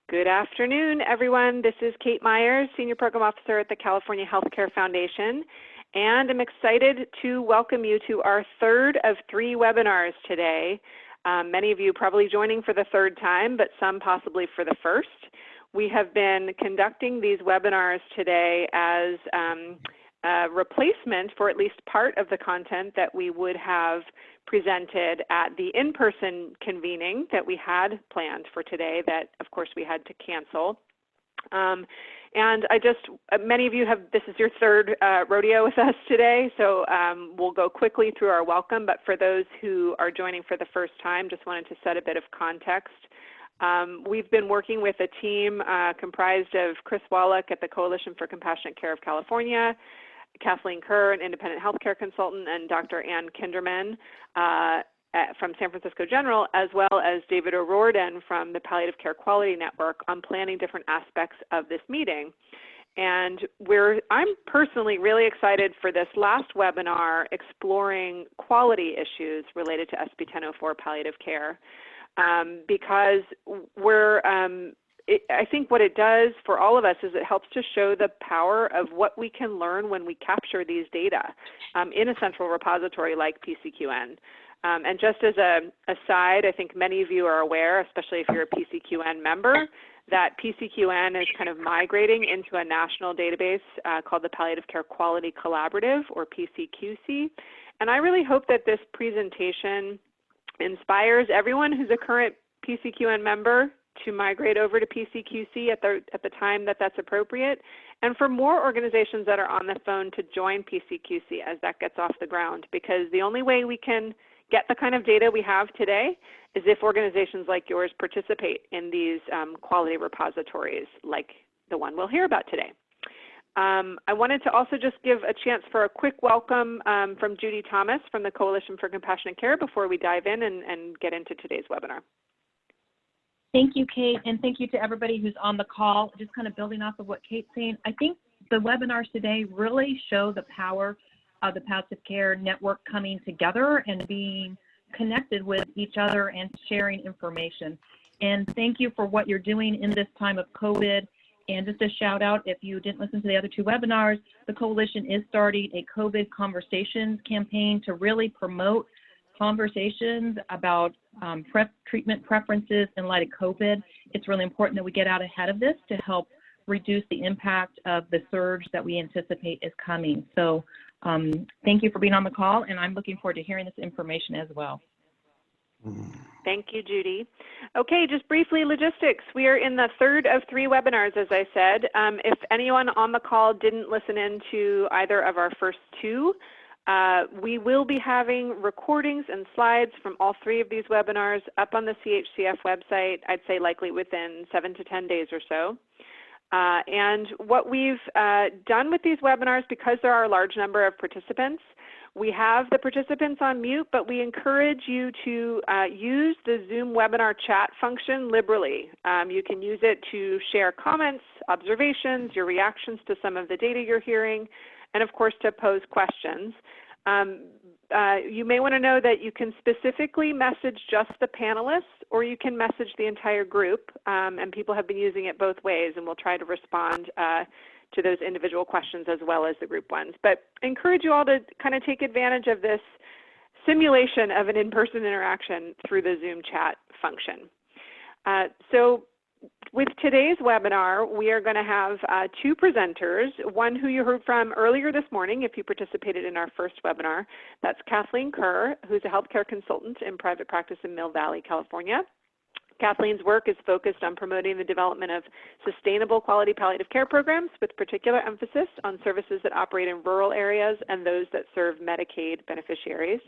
Good afternoon, everyone. This is Kate Myers, Senior Program Officer at the California Healthcare Foundation, and I'm excited to welcome you to our third of 3 webinars today. Many of you probably joining for the third time, but some possibly for the first. We have been conducting these webinars today as a replacement for at least part of the content that we would have presented at the in-person convening that we had planned for today that, of course, we had to cancel. And many of you this is your third rodeo with us today, so we'll go quickly through our welcome, but for those who are joining for the first time, just wanted to set a bit of context. We've been working with a team comprised of Chris Wallach at the Coalition for Compassionate Care of California, Kathleen Kerr, an independent healthcare consultant, and Dr. Ann Kinderman from San Francisco General, as well as David O'Riordan from the Palliative Care Quality Network on planning different aspects of this meeting. And I'm personally really excited for this last webinar exploring quality issues related to SB 1004 palliative care because I think what it does for all of us is it helps to show the power of what we can learn when we capture these data in a central repository like PCQN. And just as an aside, I think many of you are aware, especially if you're a PCQN member, that PCQN is kind of migrating into a national database called the Palliative Care Quality Collaborative, or PCQC. And I really hope that this presentation inspires everyone who's a current PCQN member to migrate over to PCQC at the time that that's appropriate, and for more organizations that are on the phone to join PCQC as that gets off the ground, because the only way we can get the kind of data we have today is if organizations like yours participate in these quality repositories like the one we'll hear about today. I wanted to also just give a chance for a quick welcome from Judy Thomas from the Coalition for Compassionate Care before we dive in and get into today's webinar. Thank you, Kate, and thank you to everybody who's on the call. Just kind of building off of what Kate's saying, I think the webinars today really show the power of the palliative care network coming together and being connected with each other and sharing information. And thank you for what you're doing in this time of COVID. And just a shout out, if you didn't listen to the other 2 webinars, the Coalition is starting a COVID Conversations campaign to really promote conversations about treatment preferences in light of COVID. It's really important that we get out ahead of this to help reduce the impact of the surge that we anticipate is coming. So thank you for being on the call, and I'm looking forward to hearing this information as well. Thank you, Judy. Okay, just briefly, logistics. We are in the third of 3 webinars, as I said. If anyone on the call didn't listen in to either of our first 2, we will be having recordings and slides from all 3 of these webinars up on the CHCF website, I'd say likely within 7 to 10 days or so. And what we've done with these webinars, because there are a large number of participants, we have the participants on mute, but we encourage you to use the Zoom webinar chat function liberally. You can use it to share comments, observations, your reactions to some of the data you're hearing, and of course to pose questions. You may want to know that you can specifically message just the panelists, or you can message the entire group, and people have been using it both ways, and we'll try to respond to those individual questions as well as the group ones. But I encourage you all to kind of take advantage of this simulation of an in-person interaction through the Zoom chat function. So with today's webinar, we are going to have 2 presenters, one who you heard from earlier this morning if you participated in our first webinar. That's Kathleen Kerr, who's a healthcare consultant in private practice in Mill Valley, California. Kathleen's work is focused on promoting the development of sustainable quality palliative care programs with particular emphasis on services that operate in rural areas and those that serve Medicaid beneficiaries.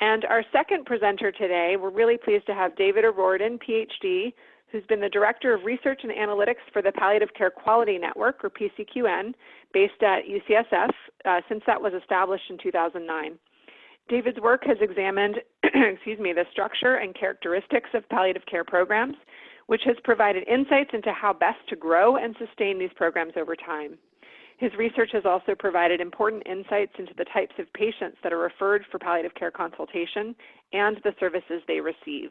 And our second presenter today, we're really pleased to have David O'Riordan, PhD, who's been the Director of Research and Analytics for the Palliative Care Quality Network, or PCQN, based at UCSF since that was established in 2009. David's work has examined the structure and characteristics of palliative care programs, which has provided insights into how best to grow and sustain these programs over time. His research has also provided important insights into the types of patients that are referred for palliative care consultation and the services they receive.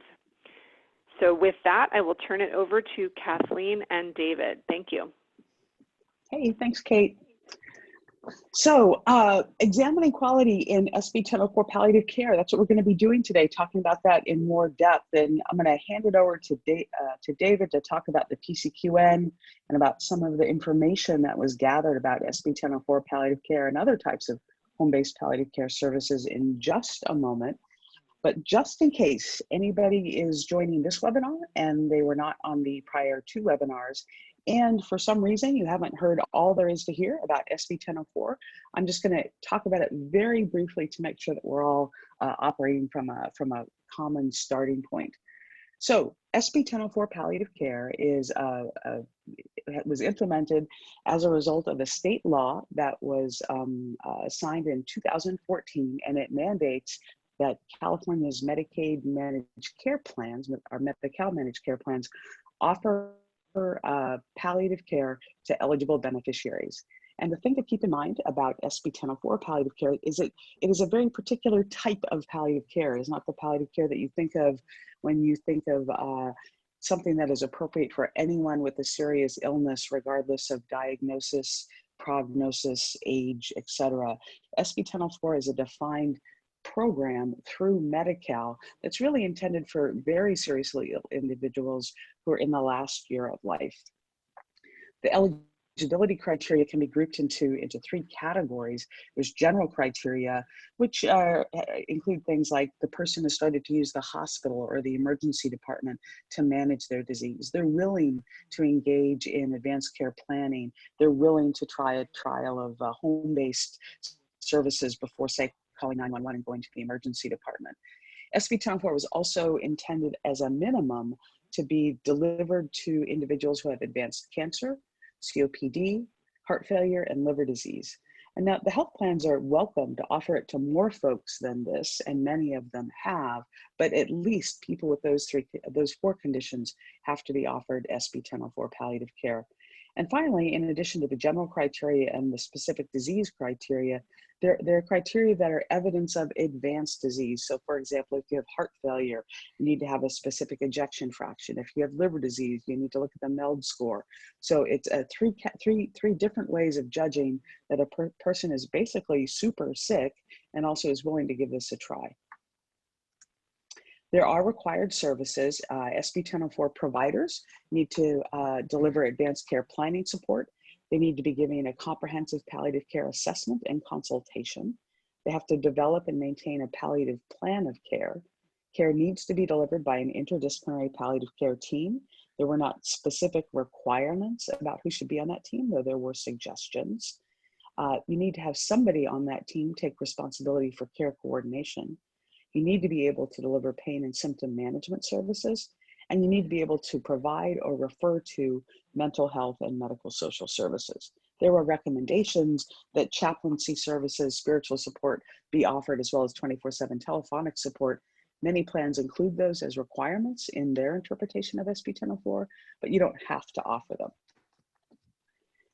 So with that, I will turn it over to Kathleen and David. Thank you. Hey, thanks, Kate. So examining quality in SB 1004 palliative care, that's what we're going to be doing today, talking about that in more depth. And I'm going to hand it over to David to talk about the PCQN and about some of the information that was gathered about SB 1004 palliative care and other types of home-based palliative care services in just a moment. But just in case anybody is joining this webinar and they were not on the prior 2 webinars, and for some reason you haven't heard all there is to hear about SB 1004, I'm just going to talk about it very briefly to make sure that we're all operating from a common starting point. So SB 1004 palliative care was implemented as a result of a state law that was signed in 2014, and it mandates that California's Medicaid managed care plans, our Medi-Cal managed care plans, offer palliative care to eligible beneficiaries. And the thing to keep in mind about SB 1004 palliative care is it is a very particular type of palliative care. It's not the palliative care that you think of when you think of something that is appropriate for anyone with a serious illness, regardless of diagnosis, prognosis, age, etc. SB 1004 is a defined program through Medi-Cal that's really intended for very seriously ill individuals who are in the last year of life. The eligibility criteria can be grouped into 3 categories. There's general criteria, which include things like the person has started to use the hospital or the emergency department to manage their disease. They're willing to engage in advanced care planning. They're willing to try a trial of home-based services before, say, calling 911 and going to the emergency department. SB 1004 was also intended as a minimum to be delivered to individuals who have advanced cancer, COPD, heart failure, and liver disease. And now the health plans are welcome to offer it to more folks than this, and many of them have, but at least people with those 4 conditions have to be offered SB 1004 palliative care. And finally, in addition to the general criteria and the specific disease criteria, there are criteria that are evidence of advanced disease. So for example, if you have heart failure, you need to have a specific ejection fraction. If you have liver disease, you need to look at the MELD score. So it's three different ways of judging that a person is basically super sick and also is willing to give this a try. There are required services. SB 1004 providers need to deliver advanced care planning support. They need to be giving a comprehensive palliative care assessment and consultation. They have to develop and maintain a palliative plan of care. Care needs to be delivered by an interdisciplinary palliative care team. There were not specific requirements about who should be on that team, though there were suggestions. You need to have somebody on that team take responsibility for care coordination. You need to be able to deliver pain and symptom management services, and you need to be able to provide or refer to mental health and medical social services. There were recommendations that chaplaincy services, spiritual support be offered, as well as 24/7 telephonic support. Many plans include those as requirements in their interpretation of SB 1004, but you don't have to offer them.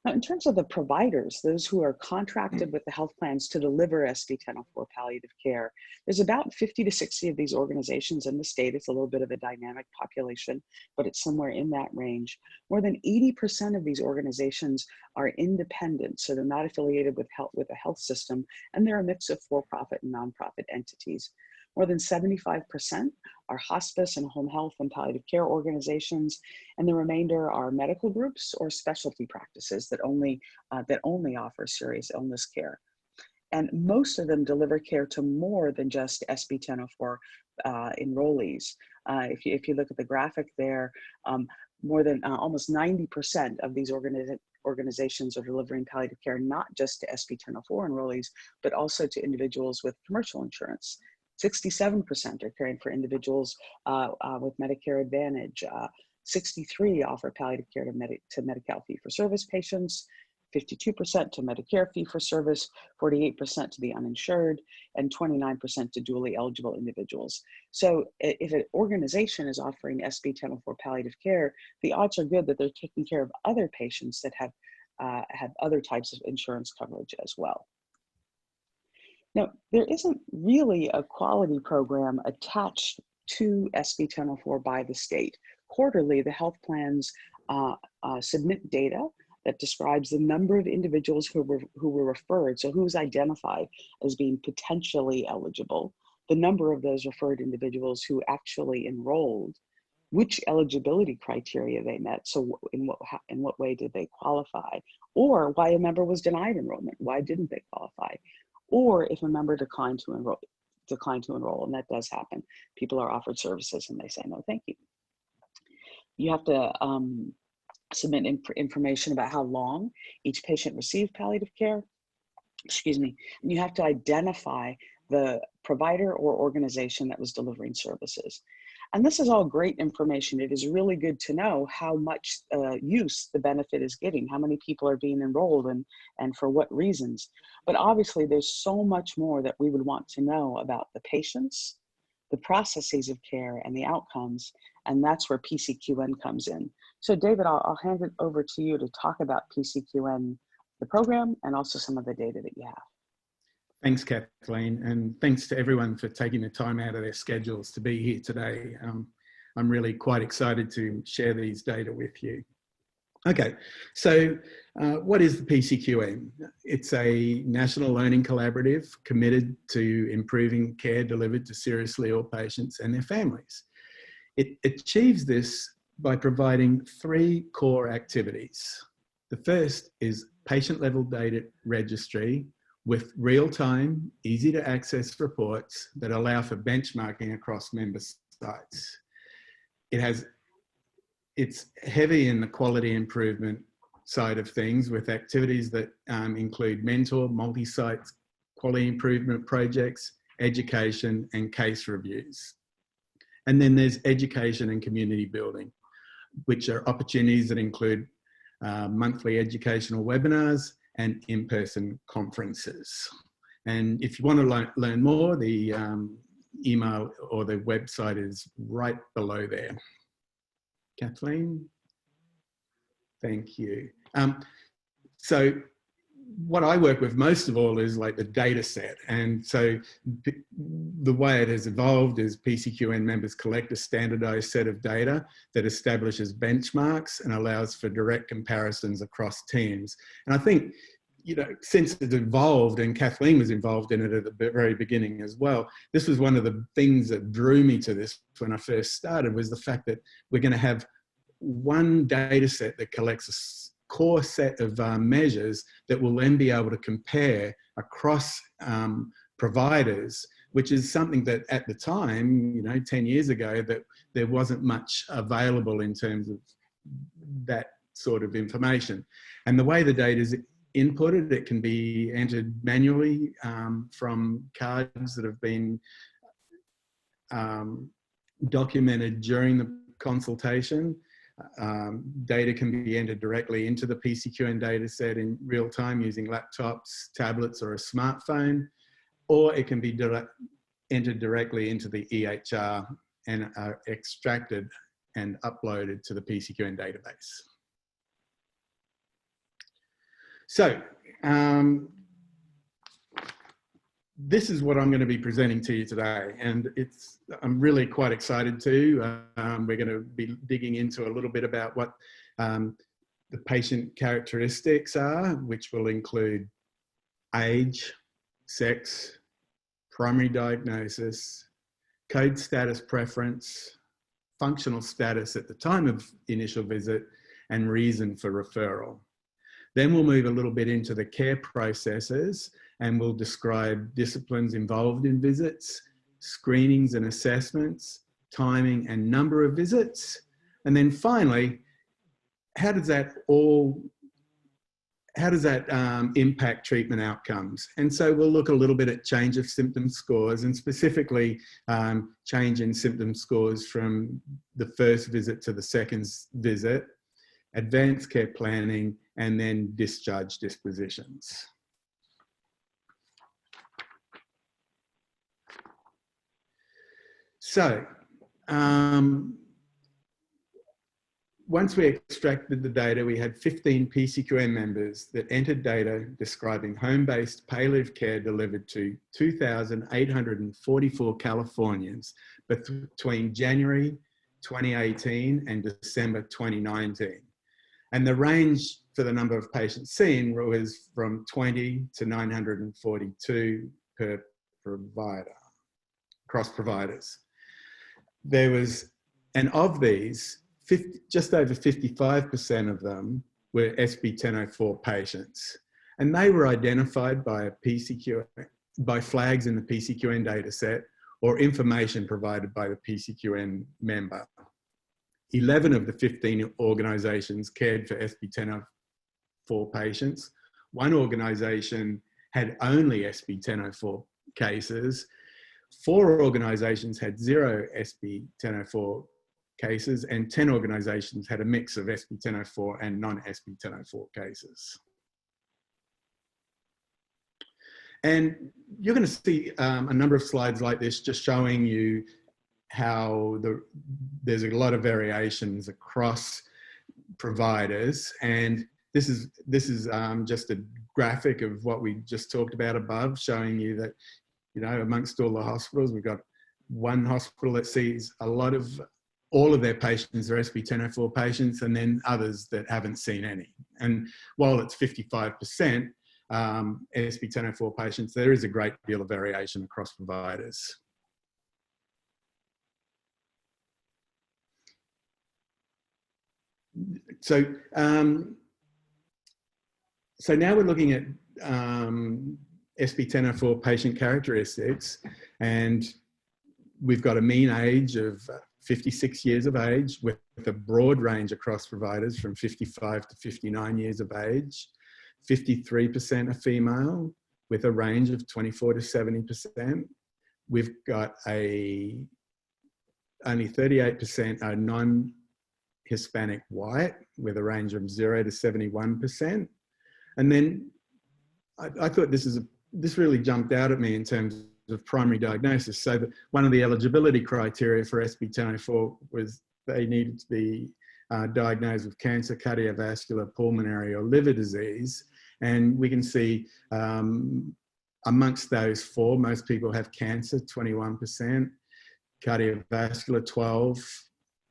Now, in terms of the providers, those who are contracted with the health plans to deliver SB 1004 palliative care, there's about 50 to 60 of these organizations in the state. It's a little bit of a dynamic population, but it's somewhere in that range. More than 80% of these organizations are independent, so they're not affiliated with a health system, and they're a mix of for-profit and nonprofit entities. More than 75% are hospice and home health and palliative care organizations, and the remainder are medical groups or specialty practices that only offer serious illness care. And most of them deliver care to more than just SB 1004 enrollees. If you look at the graphic there, more than almost 90% of these organizations are delivering palliative care not just to SB 1004 enrollees, but also to individuals with commercial insurance. 67% are caring for individuals with Medicare Advantage. 63% offer palliative care to Medi-Cal fee-for-service patients, 52% to Medicare fee-for-service, 48% to the uninsured, and 29% to dually eligible individuals. So if an organization is offering SB 1004 palliative care, the odds are good that they're taking care of other patients that have other types of insurance coverage as well. Now, there isn't really a quality program attached to SB 1004 by the state. Quarterly, the health plans submit data that describes the number of individuals who were referred, so who was identified as being potentially eligible, the number of those referred individuals who actually enrolled, which eligibility criteria they met, so in what way did they qualify, or why a member was denied enrollment, why didn't they qualify, or if a member declined to enroll, and that does happen. People are offered services and they say, no, thank you. You have to submit information about how long each patient received palliative care, and you have to identify the provider or organization that was delivering services. And this is all great information. It is really good to know how much use the benefit is getting, how many people are being enrolled and for what reasons. But obviously there's so much more that we would want to know about the patients, the processes of care, and the outcomes, and that's where PCQN comes in. So David, I'll hand it over to you to talk about PCQN, the program, and also some of the data that you have. Thanks, Kathleen, and thanks to everyone for taking the time out of their schedules to be here today. I'm really quite excited to share these data with you. Okay, so what is the PCQN? It's a national learning collaborative committed to improving care delivered to seriously ill patients and their families. It achieves this by providing 3 core activities. The first is patient-level data registry with real-time, easy-to-access reports that allow for benchmarking across member sites. It's heavy in the quality improvement side of things with activities that include mentor, multi-site quality improvement projects, education, and case reviews. And then there's education and community building, which are opportunities that include monthly educational webinars and in-person conferences. And if you want to learn more, the email or the website is right below there. Kathleen, thank you. So what I work with most of all is like the data set. And so the way it has evolved is PCQN members collect a standardized set of data that establishes benchmarks and allows for direct comparisons across teams. And I think, you know, since it's evolved, and Kathleen was involved in it at the very beginning as well, this was one of the things that drew me to this when I first started, was the fact that we're going to have one data set that collects a core set of measures that will then be able to compare across providers, which is something that at the time, you know, 10 years ago, that there wasn't much available in terms of that sort of information. And the way the data is inputted, it can be entered manually from cards that have been documented during the consultation. Data can be entered directly into the PCQN data set in real time using laptops, tablets, or a smartphone, or it can be entered directly into the EHR and are extracted and uploaded to the PCQN database. So, this is what I'm going to be presenting to you today, and I'm really quite excited to. We're going to be digging into a little bit about what the patient characteristics are, which will include age, sex, primary diagnosis, code status preference, functional status at the time of initial visit, and reason for referral. Then we'll move a little bit into the care processes, and we'll describe disciplines involved in visits, screenings and assessments, timing and number of visits. And then finally, how does that impact treatment outcomes? And so we'll look a little bit at change of symptom scores, and specifically change in symptom scores from the first visit to the second visit, advanced care planning, and then discharge dispositions. So, once we extracted the data, we had 15 PCQM members that entered data describing home-based palliative care delivered to 2,844 Californians between January 2018 and December 2019. And the range for the number of patients seen was from 20 to 942 per provider, across providers. There was, and of these, just over 55% of them were SB 1004 patients. And they were identified by a by flags in the PCQN dataset or information provided by the PCQN member. 11 of the 15 organisations cared for SB 1004 patients. One organisation had only SB 1004 cases. 4 organisations had 0 SB 1004 cases, and 10 organisations had a mix of SB 1004 and non-SB 1004 cases. And you're going to see a number of slides like this just showing you how there's a lot of variations across providers. And this is just a graphic of what we just talked about above, showing you that, you know, amongst all the hospitals, we've got one hospital that sees all of their patients are SB 1004 patients, and then others that haven't seen any. And while it's 55% SB 1004 patients, there is a great deal of variation across providers. So, so now we're looking at SB 1004 patient characteristics, and we've got a mean age of 56 years of age with a broad range across providers from 55 to 59 years of age. 53% are female with a range of 24 to 70%. We've got only 38% are non-Hispanic white with a range of 0 to 71%. And then I thought this really jumped out at me in terms of primary diagnosis. So one of the eligibility criteria for SB 1004 was they needed to be diagnosed with cancer, cardiovascular, pulmonary or liver disease. And we can see amongst those 4, most people have cancer, 21%, cardiovascular 12,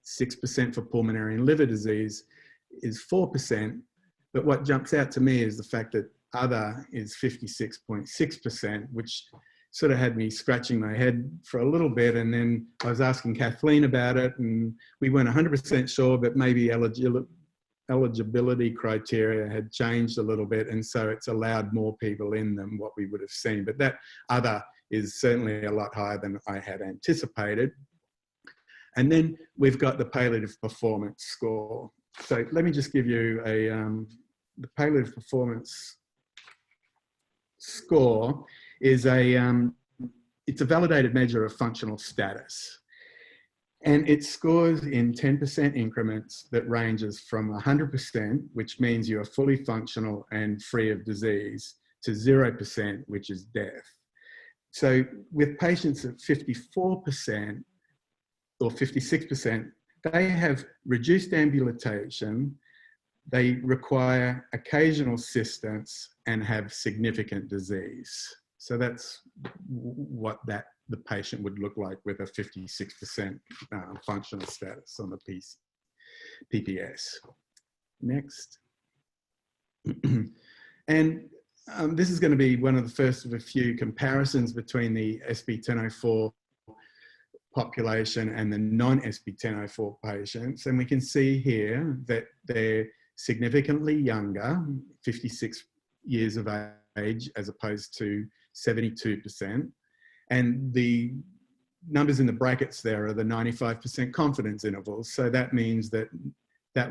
6% for pulmonary and liver disease is 4%. But what jumps out to me is the fact that other is 56.6%, which sort of had me scratching my head for a little bit. And then I was asking Kathleen about it, and we weren't 100% sure, but maybe eligibility criteria had changed a little bit, and so it's allowed more people in than what we would have seen. But that other is certainly a lot higher than I had anticipated. And then we've got the palliative performance score. So let me just give you the palliative performance score is it's a validated measure of functional status. And it scores in 10% increments that ranges from 100%, which means you are fully functional and free of disease, to 0%, which is death. So with patients at 54% or 56%, they have reduced ambulation, they require occasional assistance and have significant disease. So that's what the patient would look like with a 56% functional status on the PPS. Next. And this is going to be one of the first of a few comparisons between the SB 1004 population and the non-SB 1004 patients. And we can see here that they're significantly younger, 56 years of age, as opposed to 72%. And the numbers in the brackets there are the 95% confidence intervals. So that means that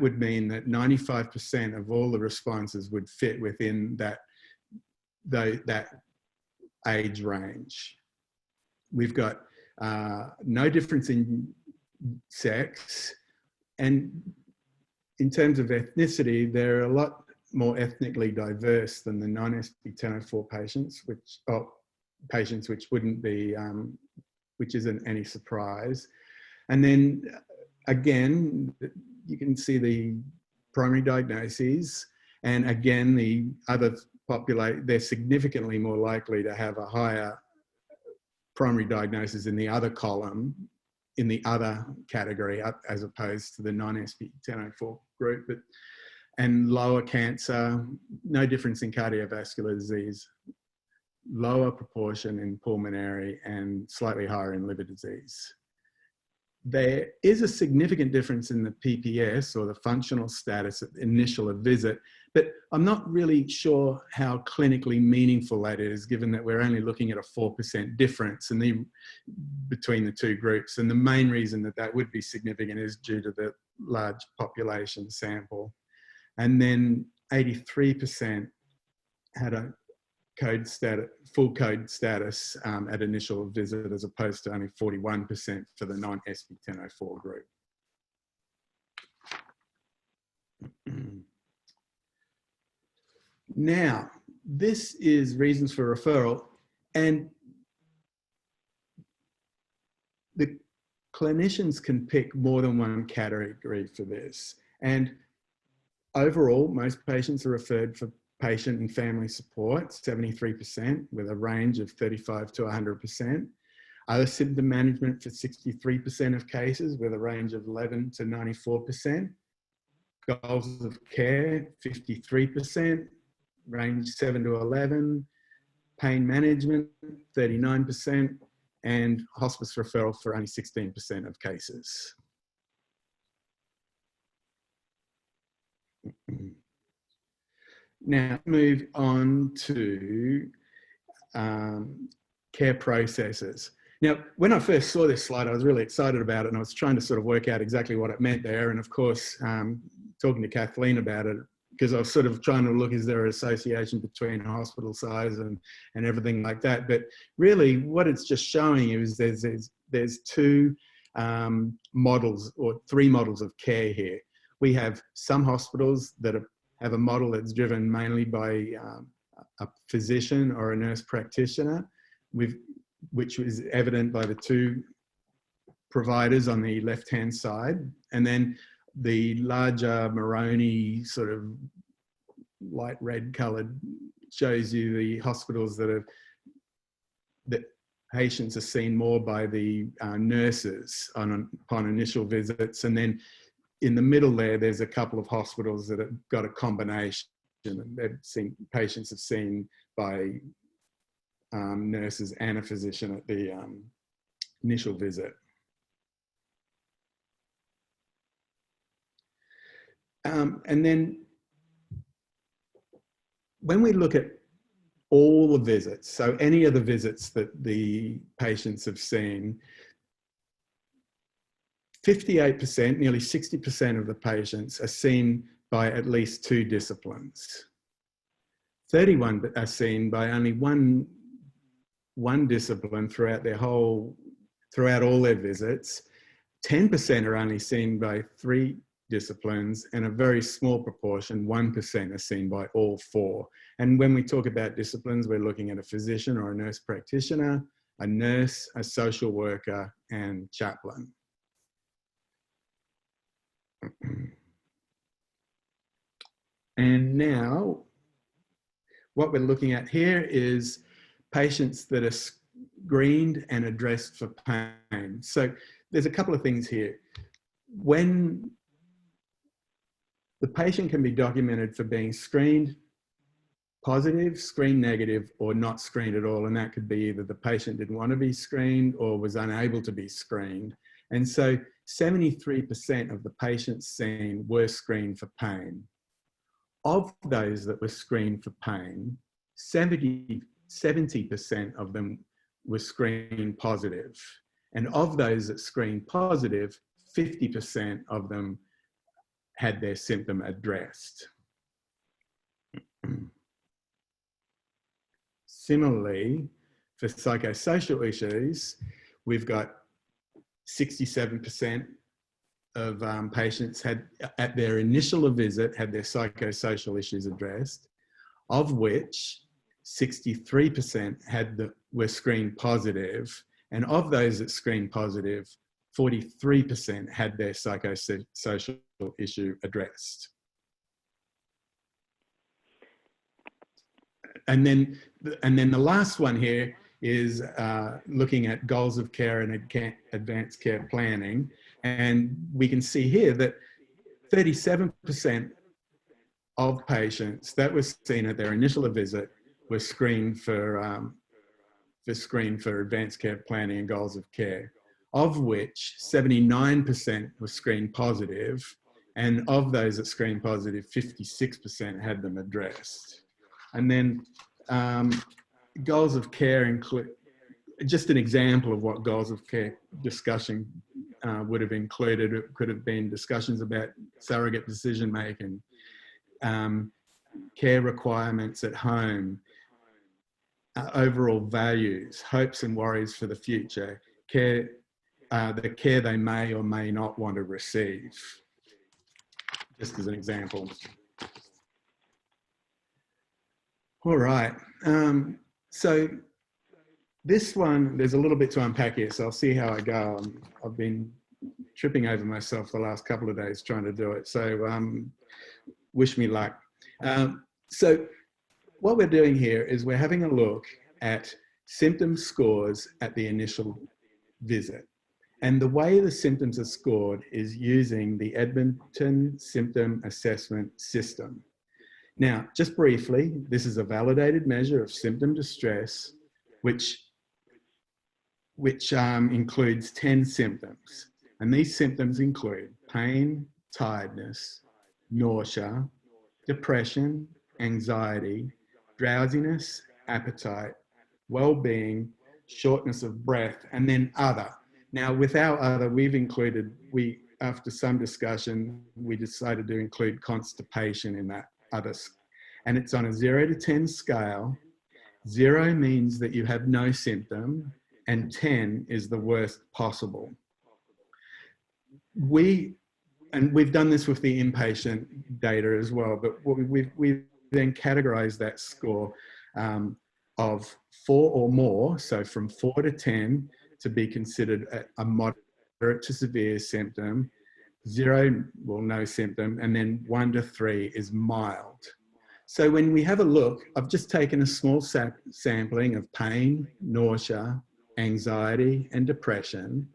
would mean that 95% of all the responses would fit within that age range. We've got no difference in sex, and in terms of ethnicity, they're a lot more ethnically diverse than the non-SB 1004 patients, which wouldn't be, which isn't any surprise. And then again, you can see the primary diagnoses. And again, the other they're significantly more likely to have a higher primary diagnosis in the other column, in the other category, as opposed to the non-SP1004 group, and lower cancer, no difference in cardiovascular disease, lower proportion in pulmonary, and slightly higher in liver disease. There is a significant difference in the PPS, or the functional status at the initial visit, but I'm not really sure how clinically meaningful that is, given that we're only looking at a 4% difference between the two groups. And the main reason that that would be significant is due to the large population sample. And then 83% had a full code status at initial visit, as opposed to only 41% for the non-SP1004 group. Now, this is reasons for referral, and the clinicians can pick more than one category for this. And overall, most patients are referred for patient and family support, 73%, with a range of 35 to 100%. Other symptom management for 63% of cases, with a range of 11 to 94%. Goals of care, 53%, range 7 to 11. Pain management, 39%, and hospice referral for only 16% of cases. Now, move on to care processes. Now, when I first saw this slide, I was really excited about it, and I was trying to sort of work out exactly what it meant there. And of course, talking to Kathleen about it, because I was sort of trying to look, is there an association between hospital size and everything like that? But really, what it's just showing is there's two models, or three models of care here. We have some hospitals that have a model that's driven mainly by a physician or a nurse practitioner, which was evident by the two providers on the left-hand side. And then the larger Moroni, sort of light red colored, shows you the hospitals that patients are seen more by the nurses upon initial visits. And then in the middle there's a couple of hospitals that have got a combination. Patients have seen by nurses and a physician at the initial visit. And then when we look at all the visits, so any of the visits that the patients have seen, 58%, nearly 60% of the patients are seen by at least two disciplines. 31 are seen by only one discipline throughout all their visits. 10% are only seen by three disciplines, and a very small proportion, 1%, are seen by all four. And when we talk about disciplines, we're looking at a physician or a nurse practitioner, a nurse, a social worker, and chaplain. And now, what we're looking at here is patients that are screened and addressed for pain. So there's a couple of things here. When the patient can be documented for being screened positive, screened negative, or not screened at all. And that could be either the patient didn't want to be screened or was unable to be screened. And so 73% of the patients seen were screened for pain. Of those that were screened for pain, 70% of them were screened positive. And of those that screened positive, 50% of them had their symptom addressed. Similarly, for psychosocial issues, we've got 67% of patients had, at their initial visit, had their psychosocial issues addressed, of which 63% were screened positive, and of those that screened positive, 43% had their psychosocial issue addressed. And then the last one here is looking at goals of care and advanced care planning. And we can see here that 37% of patients that were seen at their initial visit were screened for advanced care planning and goals of care, of which 79% were screened positive, and of those that screened positive, 56% had them addressed. And then goals of care include, just an example of what goals of care discussion would have included. It could have been discussions about surrogate decision making, care requirements at home, overall values, hopes and worries for the future, care, the care they may or may not want to receive, just as an example. All right, so this one, there's a little bit to unpack here, so I'll see how I go. I've been tripping over myself the last couple of days trying to do it, so wish me luck. So what we're doing here is we're having a look at symptom scores at the initial visit. And the way the symptoms are scored is using the Edmonton Symptom Assessment System. Now, just briefly, this is a validated measure of symptom distress, which includes 10 symptoms. And these symptoms include pain, tiredness, nausea, depression, anxiety, drowsiness, appetite, well-being, shortness of breath, and then other. Now, with our other, we've included, after some discussion, we decided to include constipation in that other. And it's on a 0 to 10 scale. 0 means that you have no symptom, and 10 is the worst possible. We've done this with the inpatient data as well, but we've then categorized that score of 4 or more, so from 4 to 10 to be considered a moderate to severe symptom, 0, well, no symptom, and then 1 to 3 is mild. So when we have a look, I've just taken a small sampling of pain, nausea, anxiety, and depression,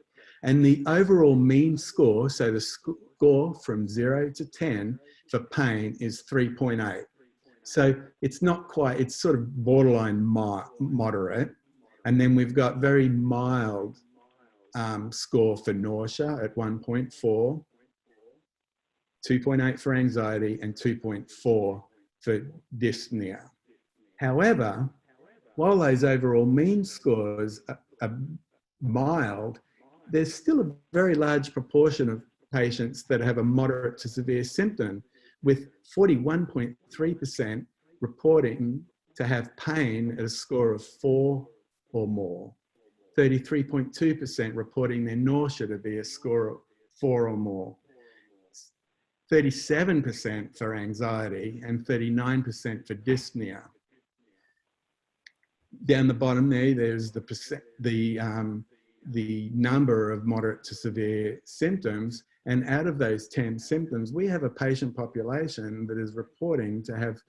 and the overall mean score, so the score from 0 to 10 for pain is 3.8. So it's not quite, it's sort of borderline moderate. And then we've got very mild score for nausea at 1.4, 2.8 for anxiety, and 2.4 for dyspnea. However, while those overall mean scores are mild, there's still a very large proportion of patients that have a moderate to severe symptom, with 41.3% reporting to have pain at a score of 4 or more, 33.2% reporting their nausea to be a score of 4 or more, 37% for anxiety, and 39% for dyspnea. Down the bottom there's the number of moderate to severe symptoms, and out of those 10 symptoms, we have a patient population that is reporting to have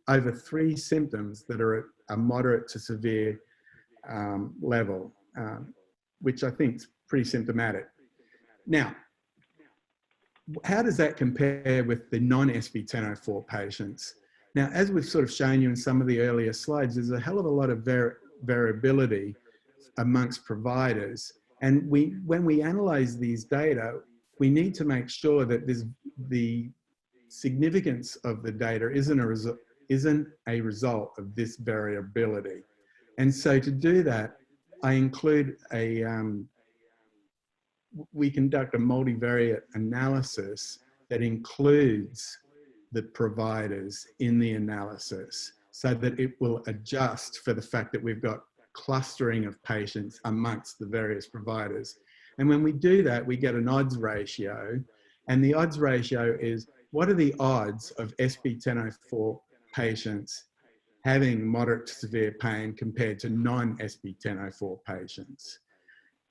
over 3 symptoms that are at a moderate to severe level, which I think is pretty symptomatic. Now, how does that compare with the non-SB1004 patients? Now, as we've sort of shown you in some of the earlier slides, there's a hell of a lot of variability amongst providers. And when we analyze these data, we need to make sure that the significance of the data isn't a result of this variability. And so to do that, I include we conduct a multivariate analysis that includes the providers in the analysis so that it will adjust for the fact that we've got clustering of patients amongst the various providers. And when we do that, we get an odds ratio, and the odds ratio is what are the odds of SB1004 patients having moderate to severe pain compared to non-SB1004 patients.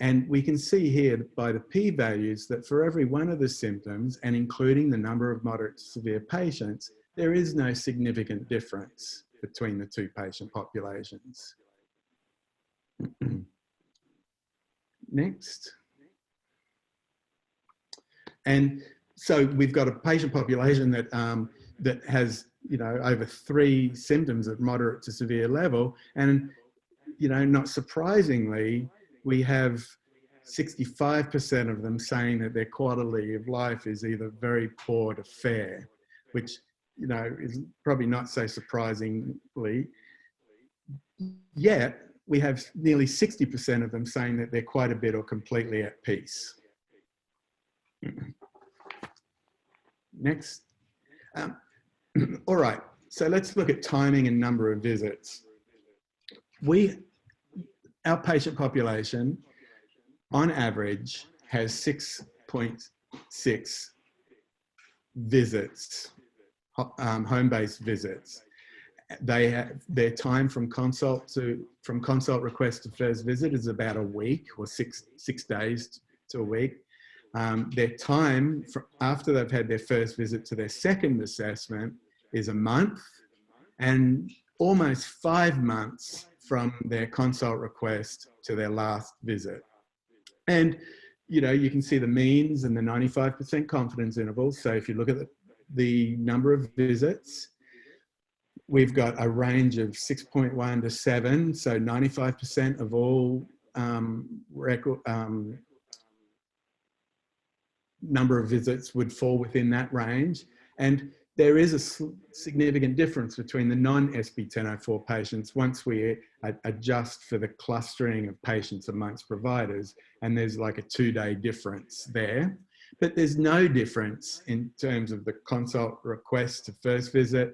And we can see here by the p-values that for every one of the symptoms, and including the number of moderate to severe patients, there is no significant difference between the two patient populations. Next. And so we've got a patient population that, that has, you know, over 3 symptoms at moderate to severe level. And, you know, not surprisingly, we have 65% of them saying that their quality of life is either very poor to fair, which, you know, is probably not so surprisingly. Yet we have nearly 60% of them saying that they're quite a bit or completely at peace. Next. All right, so let's look at timing and number of visits. Our patient population, on average, has 6.6 visits, home-based visits. They have their time from consult request to first visit is about a week, or six days to a week. Their time after they've had their first visit to their second assessment is a month, and almost 5 months from their consult request to their last visit. And, you know, you can see the means and the 95% confidence intervals. So if you look at the number of visits, we've got a range of 6.1 to 7. So 95% of all number of visits would fall within that range. And there is a significant difference between the non-SB1004 patients once we adjust for the clustering of patients amongst providers, and there's like a 2-day difference there. But there's no difference in terms of the consult request to first visit,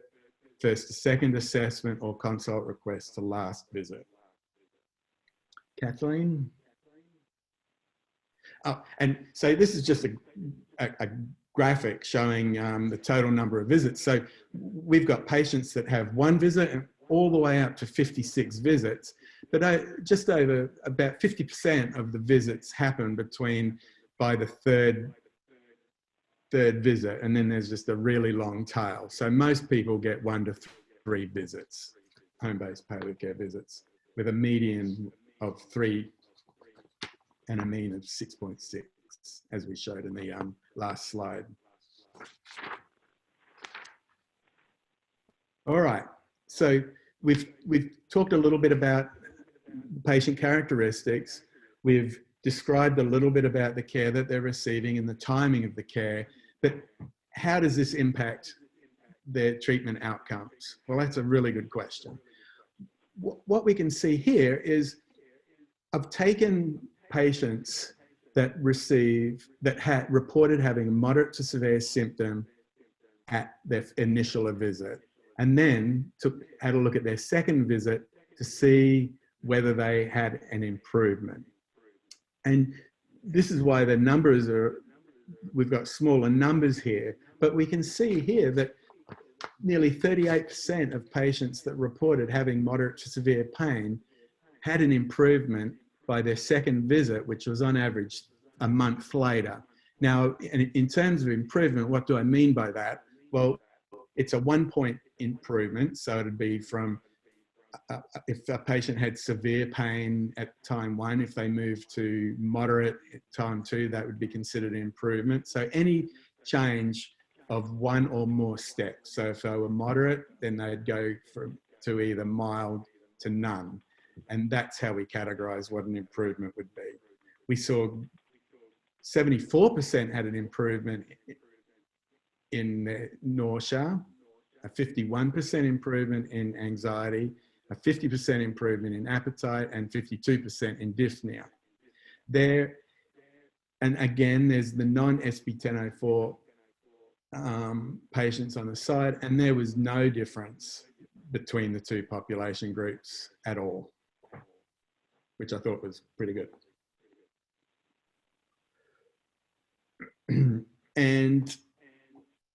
first to second assessment, or consult request to last visit. Kathleen? Oh, and so this is just a graphic showing the total number of visits. So we've got patients that have 1 visit and all the way up to 56 visits, but just over about 50% of the visits happen by the third visit, and then there's just a really long tail. So most people get 1 to 3 visits, home-based palliative care visits, with a median of 3 and a mean of 6.6, as we showed in the last slide. All right, so we've talked a little bit about patient characteristics. We've described a little bit about the care that they're receiving and the timing of the care, but how does this impact their treatment outcomes? Well, that's a really good question. What we can see here is I've taken patients that reported having a moderate to severe symptom at their initial visit, and then had a look at their second visit to see whether they had an improvement. And this is why the numbers we've got smaller numbers here, but we can see here that nearly 38% of patients that reported having moderate to severe pain had an improvement by their second visit, which was on average a month later. Now, in terms of improvement, what do I mean by that? Well, it's a 1-point improvement. So it'd be from, if a patient had severe pain at time 1, if they moved to moderate at time 2, that would be considered an improvement. So any change of 1 or more steps. So if they were moderate, then they'd go to either mild to none. And that's how we categorize what an improvement would be. We saw 74% had an improvement in nausea, a 51% improvement in anxiety, a 50% improvement in appetite, and 52% in dyspnea. And again, there's the non-SB1004 patients on the side, and there was no difference between the 2 population groups at all, which I thought was pretty good. And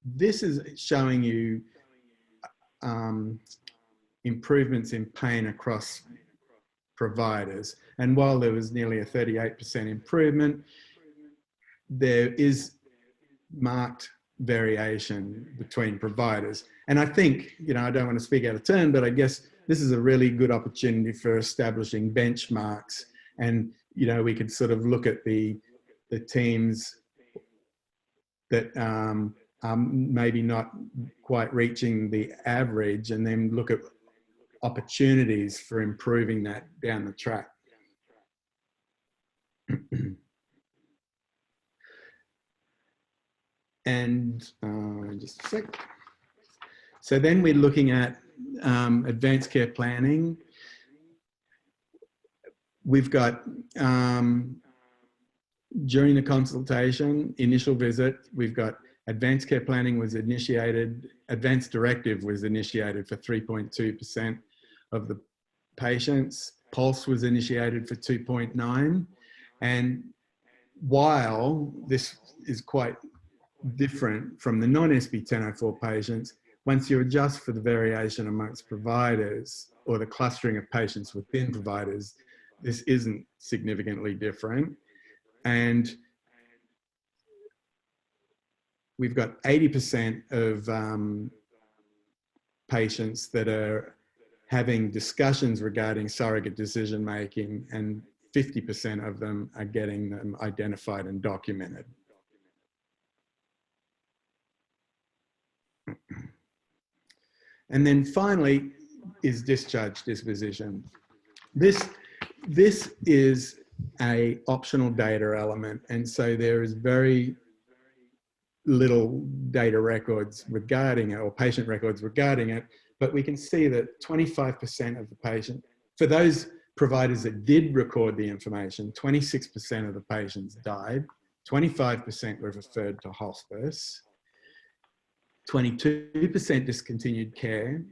this is showing you improvements in pain across providers. And while there was nearly a 38% improvement, there is marked variation between providers. And I think, you know, I don't want to speak out of turn, but I guess this is a really good opportunity for establishing benchmarks. And, you know, we could sort of look at the teams that are maybe not quite reaching the average, and then look at opportunities for improving that down the track. And just a sec. So then we're looking at advanced care planning. We've got, during the consultation, initial visit, we've got advanced care planning was initiated, advanced directive was initiated for 3.2% of the patients. Pulse was initiated for 2.9%. And while this is quite different from the non-SB 1004 patients, once you adjust for the variation amongst providers or the clustering of patients within providers, this isn't significantly different. And we've got 80% of patients that are having discussions regarding surrogate decision making, and 50% of them are getting them identified and documented. And then finally is discharge disposition. This is a optional data element, and so there is very little data records regarding it, or patient records regarding it, but we can see that 25% of the patient, for those providers that did record the information, 26% of the patients died, 25% were referred to hospice, 22% discontinued care,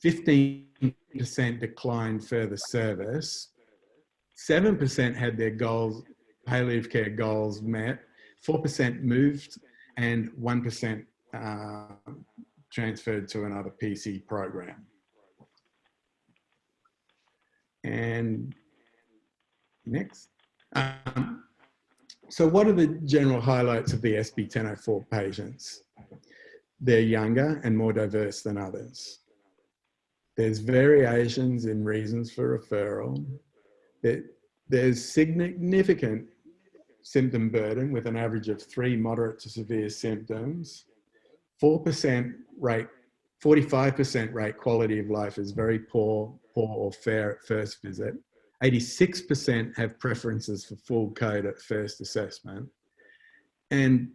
15% declined further service, 7% had their goals, palliative care goals met, 4% moved, and 1% transferred to another PC program. And next. So what are the general highlights of the SB 1004 patients? They're younger and more diverse than others. There's variations in reasons for referral. There's significant symptom burden with an average of 3 moderate to severe symptoms. 4% rate, 45% rate quality of life is very poor or fair at first visit. 86% have preferences for full code at first assessment. And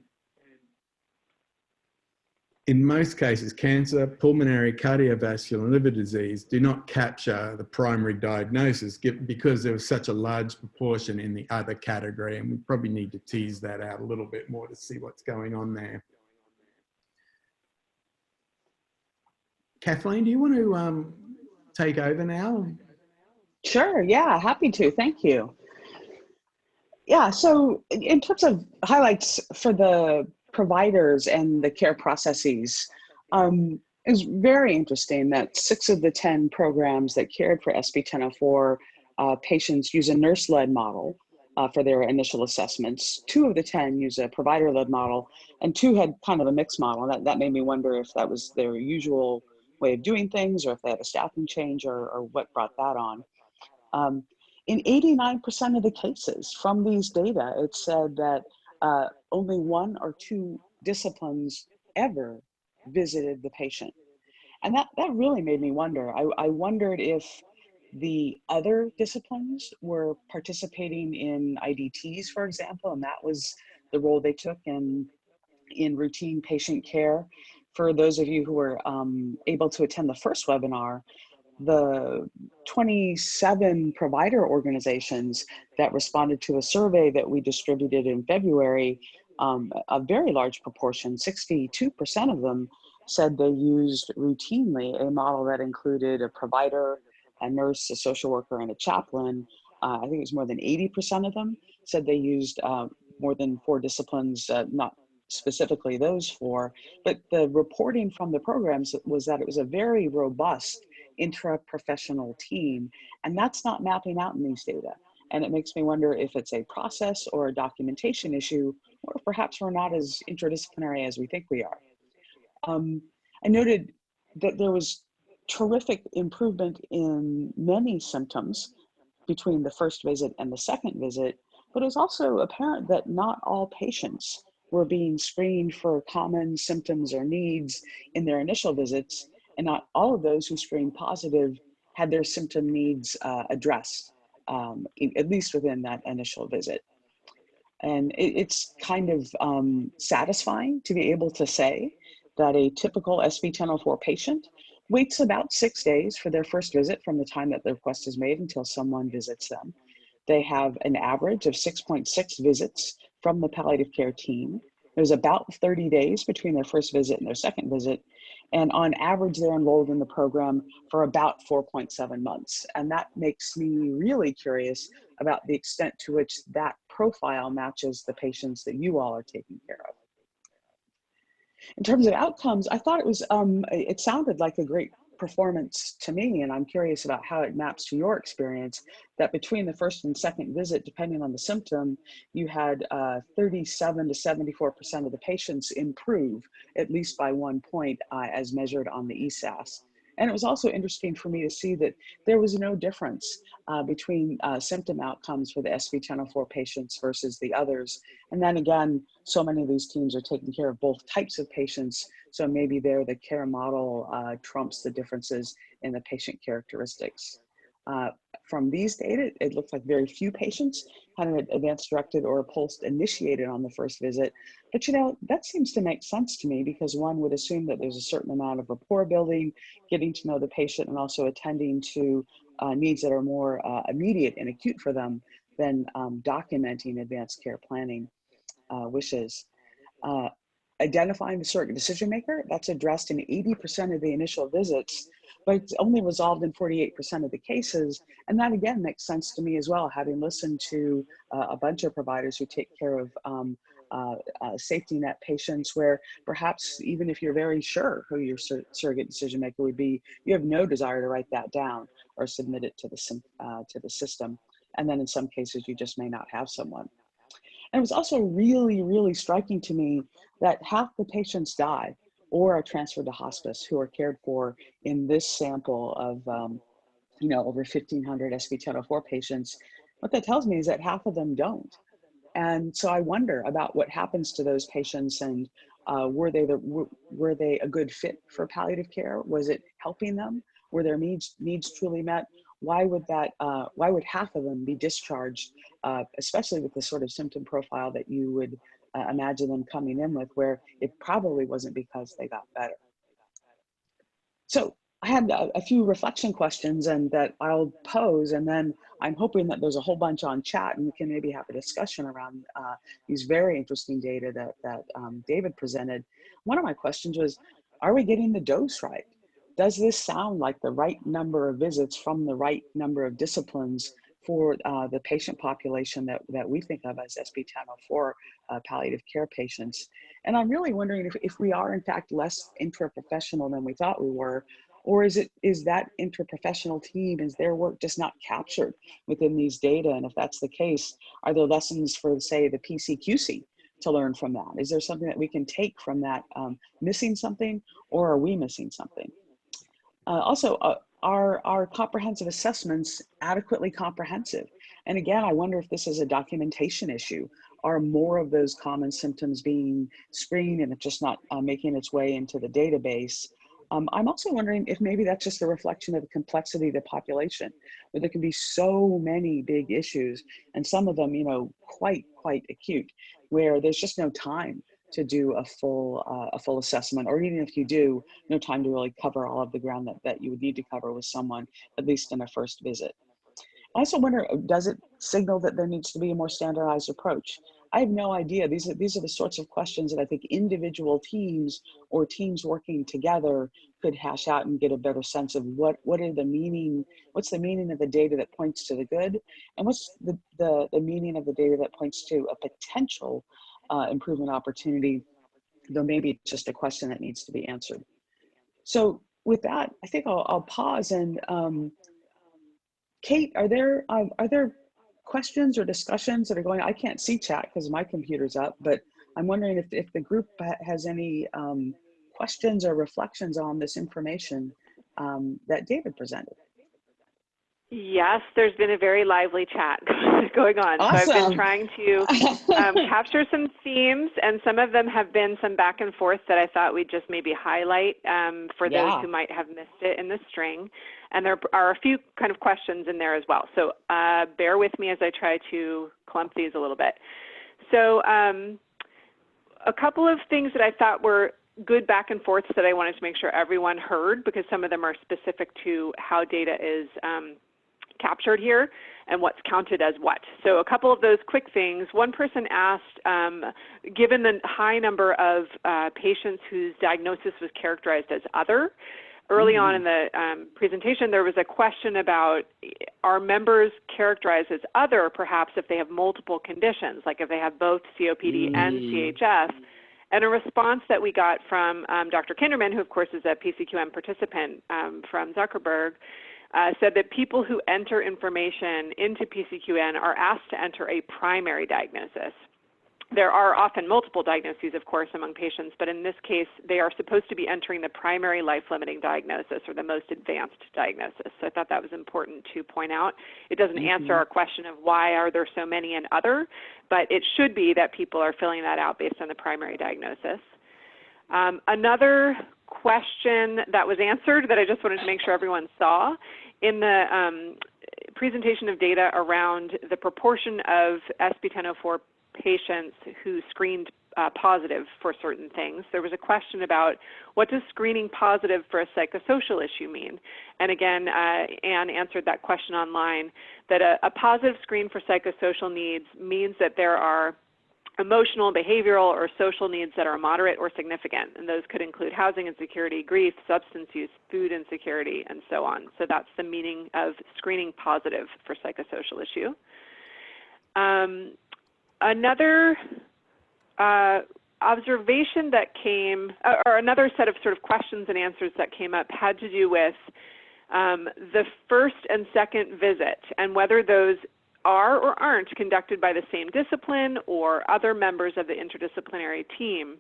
in most cases, cancer, pulmonary, cardiovascular, and liver disease do not capture the primary diagnosis because there was such a large proportion in the other category, and we probably need to tease that out a little bit more to see what's going on there. Kathleen, do you want to take over now? Sure, yeah, happy to, thank you. Yeah, so in terms of highlights for the providers and the care processes, it's very interesting that 6 of the 10 programs that cared for SB 1004 patients use a nurse-led model for their initial assessments. 2 of the 10 use a provider-led model, and 2 had kind of a mixed model. That made me wonder if that was their usual way of doing things, or if they had a staffing change, or what brought that on. In 89% of the cases from these data, it said that only 1 or 2 disciplines ever visited the patient. And that really made me wonder. I wondered if the other disciplines were participating in IDTs, for example, and that was the role they took in routine patient care. For those of you who were able to attend the first webinar, the 27 provider organizations that responded to a survey that we distributed in February, a very large proportion, 62% of them, said they used routinely a model that included a provider, a nurse, a social worker, and a chaplain. I think it was more than 80% of them said they used more than 4 disciplines, not specifically those 4, but the reporting from the programs was that it was a very robust intra-professional team, and that's not mapping out in these data. And it makes me wonder if it's a process or a documentation issue, or perhaps we're not as interdisciplinary as we think we are. I noted that there was terrific improvement in many symptoms between the first visit and the second visit, but it was also apparent that not all patients were being screened for common symptoms or needs in their initial visits, and not all of those who screened positive had their symptom needs addressed, at least within that initial visit. And it's kind of satisfying to be able to say that a typical SB1004 patient waits about 6 days for their first visit from the time that the request is made until someone visits them. They have an average of 6.6 visits from the palliative care team. There's about 30 days between their first visit and their second visit. And on average, they're enrolled in the program for about 4.7 months. And that makes me really curious about the extent to which that profile matches the patients that you all are taking care of. In terms of outcomes, I thought it sounded like a great performance to me, and I'm curious about how it maps to your experience, that between the first and second visit, depending on the symptom, you had 37 to 74% of the patients improve, at least by 1 point, as measured on the ESAS. And it was also interesting for me to see that there was no difference between symptom outcomes for the SB1004 patients versus the others. And then again, so many of these teams are taking care of both types of patients, so maybe there the care model trumps the differences in the patient characteristics. From these data, it looks like very few patients had an advance directed or a pulse initiated on the first visit. But you know, that seems to make sense to me, because one would assume that there's a certain amount of rapport building, getting to know the patient, and also attending to needs that are more immediate and acute for them than documenting advanced care planning wishes. Identifying the surrogate decision maker, that's addressed in 80% of the initial visits, but it's only resolved in 48% of the cases. And that again makes sense to me as well, having listened to a bunch of providers who take care of safety net patients, where perhaps even if you're very sure who your surrogate decision maker would be, you have no desire to write that down or submit it to the system. And then in some cases, you just may not have someone. And it was also really, really striking to me that half the patients die or are transferred to hospice who are cared for in this sample of over 1,500 SB1004 patients. What that tells me is that half of them don't. And so I wonder about what happens to those patients, and were they a good fit for palliative care? Was it helping them? Were their needs truly met? Why would half of them be discharged, especially with the sort of symptom profile that you would imagine them coming in with, where it probably wasn't because they got better? So I had a few reflection questions and that I'll pose, and then I'm hoping that there's a whole bunch on chat and we can maybe have a discussion around these very interesting data that David presented. One of my questions was, are we getting the dose right? Does this sound like the right number of visits from the right number of disciplines for the patient population that we think of as SB1004 palliative care patients? And I'm really wondering if we are in fact less interprofessional than we thought we were, or is that interprofessional team, is their work just not captured within these data? And if that's the case, are there lessons for, say, the PCQC to learn from that? Is there something that we can take from that missing something, or are we missing something? Also, are comprehensive assessments adequately comprehensive? And again, I wonder if this is a documentation issue. Are more of those common symptoms being screened and it's just not making its way into the database? I'm also wondering if maybe that's just a reflection of the complexity of the population, where there can be so many big issues, and some of them, quite acute, where there's just no time to do a full assessment, or even if you do, no time to really cover all of the ground that you would need to cover with someone, at least in a first visit. I also wonder, does it signal that there needs to be a more standardized approach? I have no idea. These are the sorts of questions that I think individual teams or teams working together could hash out and get a better sense of what's the meaning of the data that points to the good, and what's the meaning of the data that points to a potential improvement opportunity, though maybe it's just a question that needs to be answered. So with that, I think I'll pause and Kate, are there questions or discussions that are going? I can't see chat because my computer's up, but I'm wondering if the group has any questions or reflections on this information that David presented. Yes, there's been a very lively chat going on. Awesome. So I've been trying to capture some themes, and some of them have been some back and forth that I thought we'd just maybe highlight for those who might have missed it in the string. And there are a few kind of questions in there as well. So bear with me as I try to clump these a little bit. So a couple of things that I thought were good back and forths that I wanted to make sure everyone heard, because some of them are specific to how data is captured here and what's counted as what. So a couple of those quick things. One person asked, given the high number of patients whose diagnosis was characterized as other, early on in the presentation, there was a question about, are members characterized as other perhaps if they have multiple conditions, like if they have both COPD and CHF? And a response that we got from Dr. Kinderman, who of course is a PCQM participant from Zuckerberg, said that people who enter information into PCQN are asked to enter a primary diagnosis. There are often multiple diagnoses, of course, among patients, but in this case, they are supposed to be entering the primary life-limiting diagnosis or the most advanced diagnosis. So I thought that was important to point out. It doesn't answer our question of why are there so many and other, but it should be that people are filling that out based on the primary diagnosis. Another question that was answered that I just wanted to make sure everyone saw in the presentation of data around the proportion of SB1004 patients who screened positive for certain things. There was a question about what does screening positive for a psychosocial issue mean? And again, Anne answered that question online, that a positive screen for psychosocial needs means that there are emotional, behavioral, or social needs that are moderate or significant, and those could include housing insecurity, grief, substance use, food insecurity, and so on. So that's the meaning of screening positive for psychosocial issue. Another observation that came, or another set of sort of questions and answers that came up had to do with the first and second visit and whether those are or aren't conducted by the same discipline or other members of the interdisciplinary team.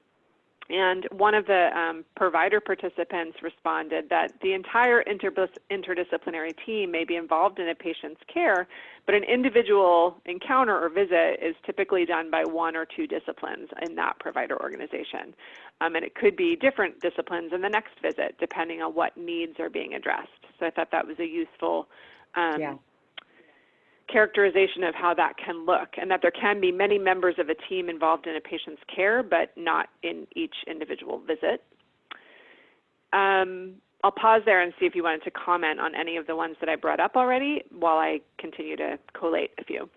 And one of the provider participants responded that the entire interdisciplinary team may be involved in a patient's care, but an individual encounter or visit is typically done by one or two disciplines in that provider organization. And it could be different disciplines in the next visit, depending on what needs are being addressed. So I thought that was a useful characterization of how that can look, and that there can be many members of a team involved in a patient's care, but not in each individual visit. I'll pause there and see if you wanted to comment on any of the ones that I brought up already while I continue to collate a few.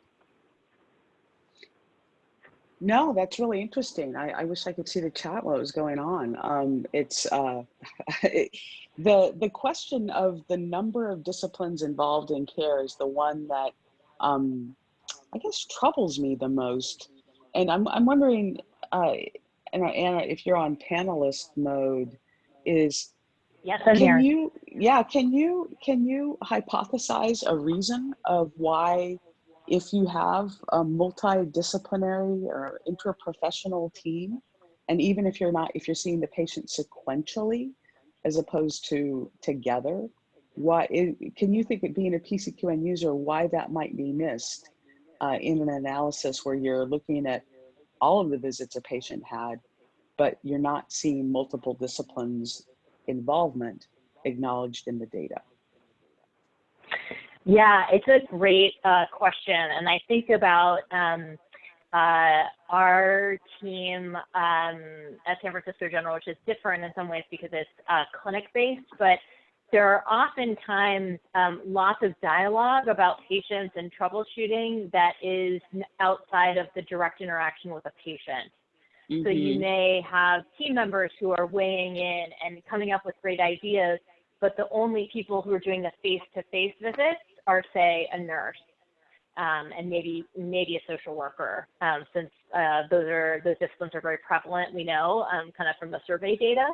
No, that's really interesting. I wish I could see the chat while it was going on. It's the question of the number of disciplines involved in care is the one that I guess troubles me the most. And I'm wondering, Anna, if you're on panelist mode, is yes, I'm here. Can you hypothesize a reason of why, if you have a multidisciplinary or interprofessional team, and even if you're seeing the patient sequentially as opposed to together, can you think of being a PCQN user why that might be missed in an analysis where you're looking at all of the visits a patient had, but you're not seeing multiple disciplines involvement acknowledged in the data? Yeah, it's a great question. And I think about our team at San Francisco General, which is different in some ways because it's clinic-based, but there are oftentimes lots of dialogue about patients and troubleshooting that is outside of the direct interaction with a patient. Mm-hmm. So you may have team members who are weighing in and coming up with great ideas, but the only people who are doing the face-to-face visits are, say, a nurse and maybe a social worker, since those disciplines are very prevalent, we know, kind of from the survey data.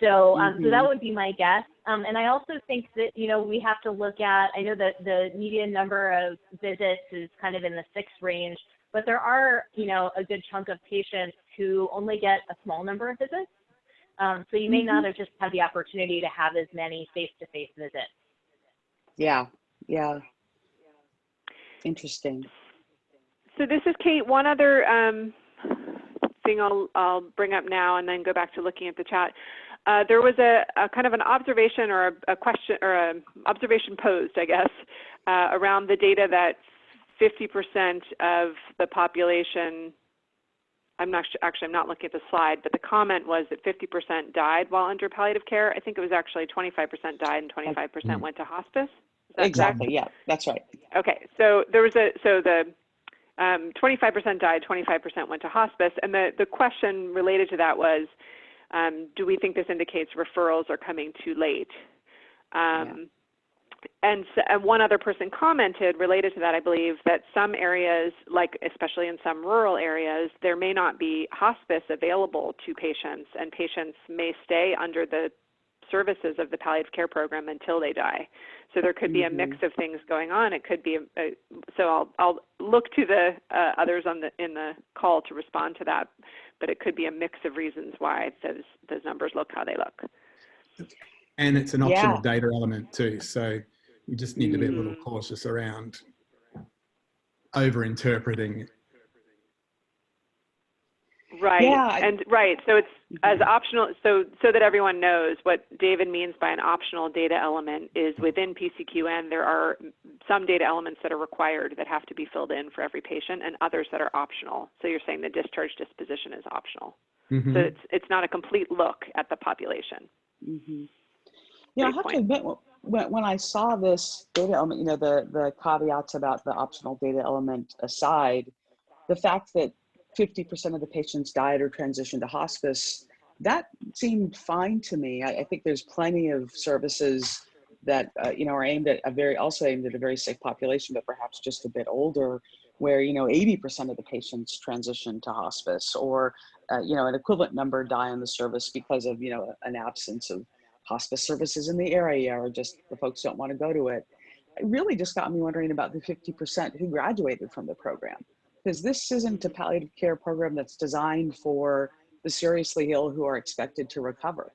So, so that would be my guess. And I also think that, you know, we have to look at, I know that the median number of visits is kind of in the 6 range, but there are, you know, a good chunk of patients who only get a small number of visits. So you may not have just had the opportunity to have as many face-to-face visits. Yeah, yeah. Interesting. So this is Kate. One other thing I'll bring up now and then go back to looking at the chat. There was a kind of an observation or a question or an observation posed, I guess, around the data that 50% of the population, I'm not looking at the slide, but the comment was that 50% died while under palliative care. I think it was actually 25% died and 25% went to hospice. Exactly. Yeah, that's right. Okay, so there was the 25% died, 25% went to hospice, and the question related to that was, do we think this indicates referrals are coming too late? And one other person commented related to that, I believe, that some areas, like especially in some rural areas, there may not be hospice available to patients, and patients may stay under the services of the palliative care program until they die. So there could be a mix of things going on. It could be so I'll look to the others in the call to respond to that, but it could be a mix of reasons why those numbers look how they look. And it's an optional data element too, so we just need to be a little cautious around over-interpreting. Right, yeah. So it's as optional, so that everyone knows what David means by an optional data element is within PCQN, there are some data elements that are required that have to be filled in for every patient and others that are optional. So you're saying the discharge disposition is optional. So it's not a complete look at the population. Yeah, I have to admit, when I saw this data element, you know, the caveats about the optional data element aside, the fact that 50% of the patients died or transitioned to hospice, that seemed fine to me. I think there's plenty of services that you know, are also aimed at a very sick population, but perhaps just a bit older, where, you know, 80% of the patients transition to hospice, or you know, an equivalent number die on the service because of, you know, an absence of hospice services in the area, or just the folks don't want to go to it. It really just got me wondering about the 50% who graduated from the program, because this isn't a palliative care program that's designed for the seriously ill who are expected to recover.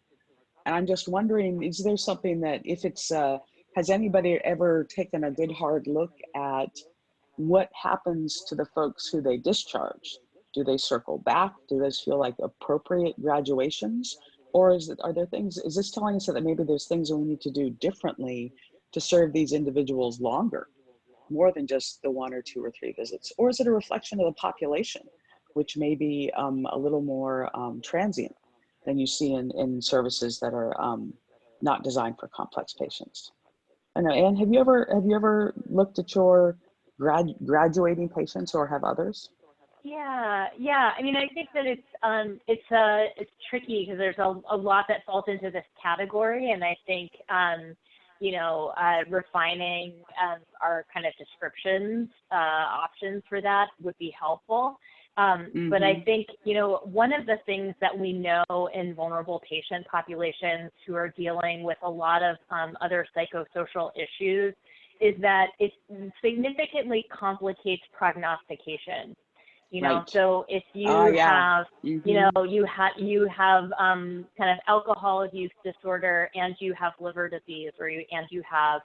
And I'm just wondering, is there something that, if it's, has anybody ever taken a good hard look at what happens to the folks who they discharge? Do they circle back? Do those feel like appropriate graduations? Or is this telling us that maybe there's things that we need to do differently to serve these individuals longer, more than just the 1 or 2 or 3 visits? Or is it a reflection of the population, which may be a little more transient than you see in services that are not designed for complex patients? I know, Anne, have you ever looked at your graduating patients, or have others? Yeah. I mean, I think that it's tricky because there's a lot that falls into this category, and I think you know, refining our kind of descriptions options for that would be helpful. But I think, you know, one of the things that we know in vulnerable patient populations who are dealing with a lot of other psychosocial issues is that it significantly complicates prognostication. You know, so if you have, you know, you have kind of alcohol use disorder, and you have liver disease, or you have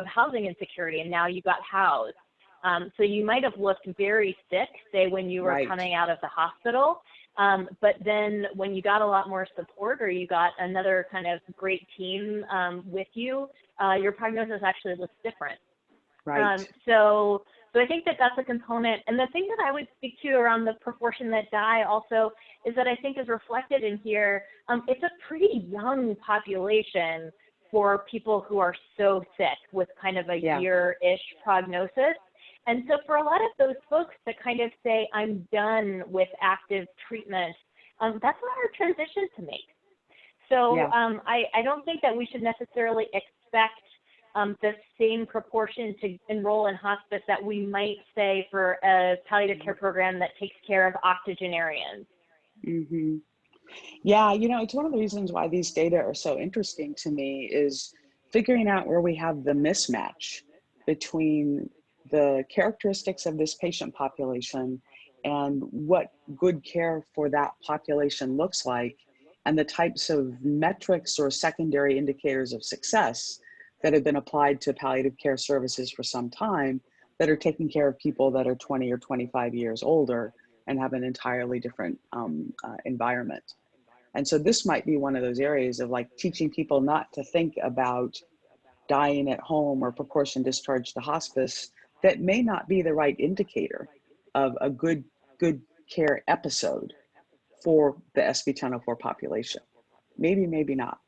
housing insecurity, and now you got housed. So you might have looked very sick, say, when you were coming out of the hospital, but then when you got a lot more support, or you got another kind of great team with you, your prognosis actually looks different. So I think that that's a component. And the thing that I would speak to around the proportion that die also is that I think is reflected in here, it's a pretty young population for people who are so sick with kind of a year-ish prognosis. And so for a lot of those folks to kind of say, I'm done with active treatment, that's a hard transition to make. So I don't think that we should necessarily expect the same proportion to enroll in hospice that we might say for a palliative care program that takes care of octogenarians. Yeah, it's one of the reasons why these data are so interesting to me is figuring out where we have the mismatch between the characteristics of this patient population and what good care for that population looks like, and the types of metrics or secondary indicators of success that have been applied to palliative care services for some time that are taking care of people that are 20 or 25 years older and have an entirely different environment. And so this might be one of those areas of like teaching people not to think about dying at home or proportion discharge to hospice that may not be the right indicator of a good care episode for the SB 1004 population. Maybe, maybe not.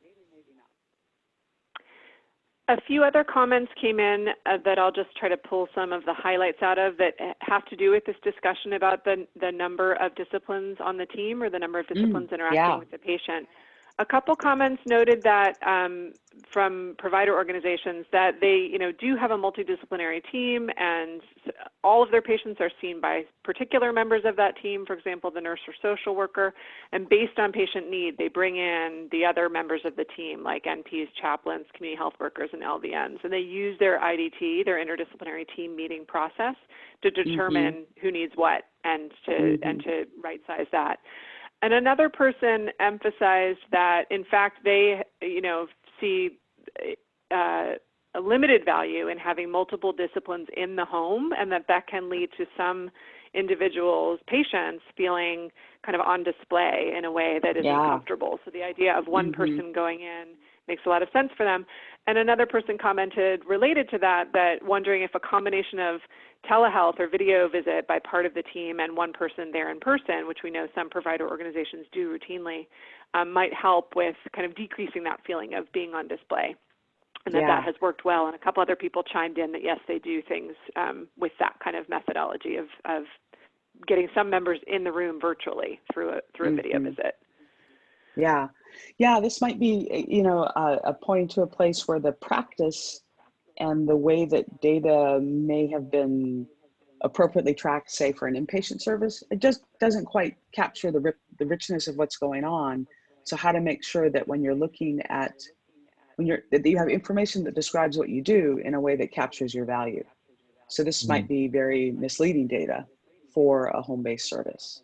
A few other comments came in that I'll just try to pull some of the highlights out of that have to do with this discussion about the number of disciplines on the team or the number of disciplines interacting with the patient. A couple comments noted that from provider organizations that they do have a multidisciplinary team, and all of their patients are seen by particular members of that team, for example, the nurse or social worker, and based on patient need, they bring in the other members of the team like NPs, chaplains, community health workers, and LVNs, and they use their IDT, their interdisciplinary team meeting process, to determine who needs what and to right size that. And another person emphasized that, in fact, they, see a limited value in having multiple disciplines in the home, and that can lead to some individuals, patients, feeling kind of on display in a way that isn't comfortable. So the idea of one person going in makes a lot of sense for them. And another person commented related to that wondering if a combination of telehealth or video visit by part of the team and one person there in person, which we know some provider organizations do routinely, might help with kind of decreasing that feeling of being on display. And that has worked well. And a couple other people chimed in that, yes, they do things with that kind of methodology of getting some members in the room virtually through a video visit. Yeah, this might be, a point to a place where the practice and the way that data may have been appropriately tracked, say for an inpatient service, it just doesn't quite capture the richness of what's going on. So how to make sure that when you're looking at, that you have information that describes what you do in a way that captures your value. So this might be very misleading data for a home-based service.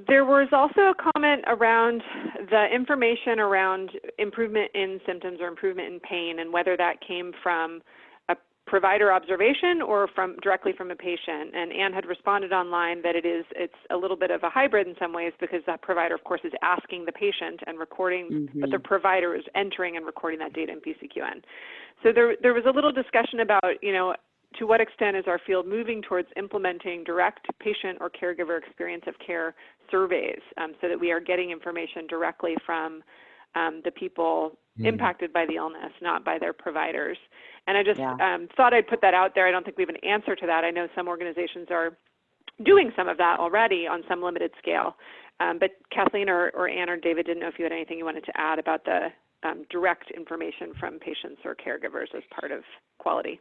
There was also a comment around the information around improvement in symptoms or improvement in pain, and whether that came from a provider observation or directly from a patient. And Anne had responded online that it's a little bit of a hybrid in some ways, because that provider, of course, is asking the patient and recording, but the provider is entering and recording that data in PCQN. So there was a little discussion about, to what extent is our field moving towards implementing direct patient or caregiver experience of care surveys, so that we are getting information directly from the people impacted by the illness, not by their providers. And I just thought I'd put that out there. I don't think we have an answer to that. I know some organizations are doing some of that already on some limited scale. But Kathleen or Anne or David, didn't know if you had anything you wanted to add about the direct information from patients or caregivers as part of quality.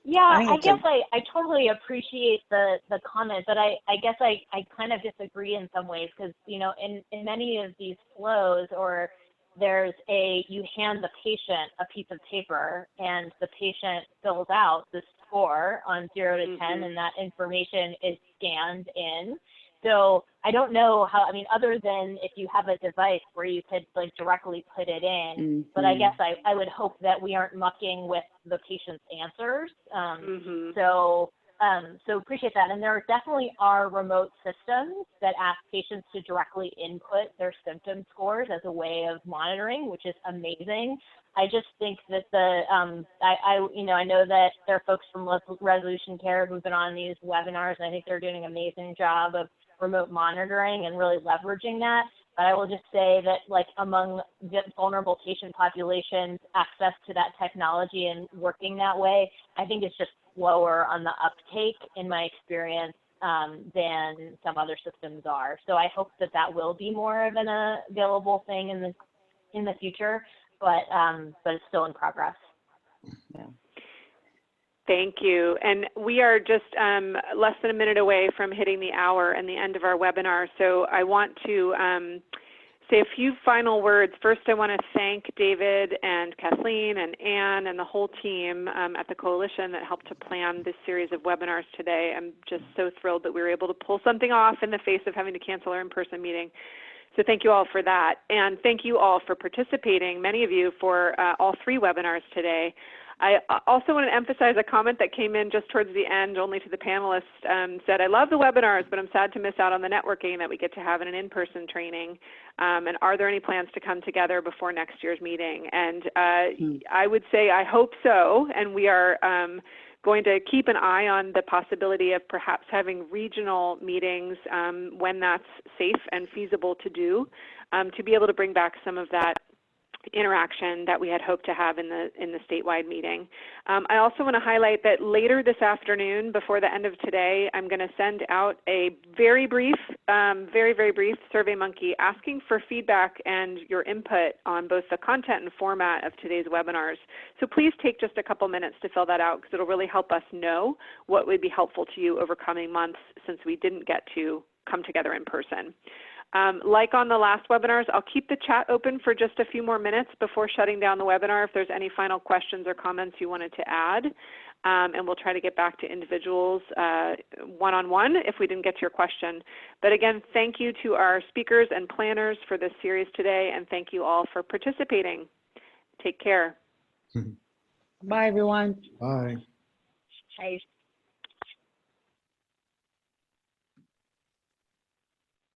Yeah, I guess I totally appreciate the comment, but I guess I kind of disagree in some ways, because, in many of these flows, or you hand the patient a piece of paper and the patient fills out the score on 0 to 10, and that information is scanned in. So I don't know how, other than if you have a device where you could directly put it in, but I guess I would hope that we aren't mucking with the patient's answers. So appreciate that. And there definitely are remote systems that ask patients to directly input their symptom scores as a way of monitoring, which is amazing. I just think that I know that there are folks from Resolution Care who've been on these webinars, and I think they're doing an amazing job of remote monitoring and really leveraging that. But I will just say that, among the vulnerable patient populations, access to that technology and working that way, I think it's just slower on the uptake, in my experience, than some other systems are. So I hope that will be more of an available thing in the future, but it's still in progress. Thank you. And we are just less than a minute away from hitting the hour and the end of our webinar. So I want to say a few final words. First, I want to thank David and Kathleen and Anne and the whole team at the Coalition that helped to plan this series of webinars today. I'm just so thrilled that we were able to pull something off in the face of having to cancel our in-person meeting. So thank you all for that. And thank you all for participating, many of you for all 3 webinars today. I also want to emphasize a comment that came in just towards the end, only to the panelists, said, I love the webinars, but I'm sad to miss out on the networking that we get to have in an in-person training. And are there any plans to come together before next year's meeting? And I would say I hope so, and we are going to keep an eye on the possibility of perhaps having regional meetings when that's safe and feasible to do, to be able to bring back some of that interaction that we had hoped to have in the statewide meeting. I also want to highlight that later this afternoon, before the end of today, I'm going to send out a very brief SurveyMonkey asking for feedback and your input on both the content and format of today's webinars. So please take just a couple minutes to fill that out, because it'll really help us know what would be helpful to you over coming months, since we didn't get to come together in person. Like on the last webinars, I'll keep the chat open for just a few more minutes before shutting down the webinar if there's any final questions or comments you wanted to add. And we'll try to get back to individuals one-on-one if we didn't get to your question. But again, thank you to our speakers and planners for this series today, and thank you all for participating. Take care. Bye, everyone. Bye. Bye.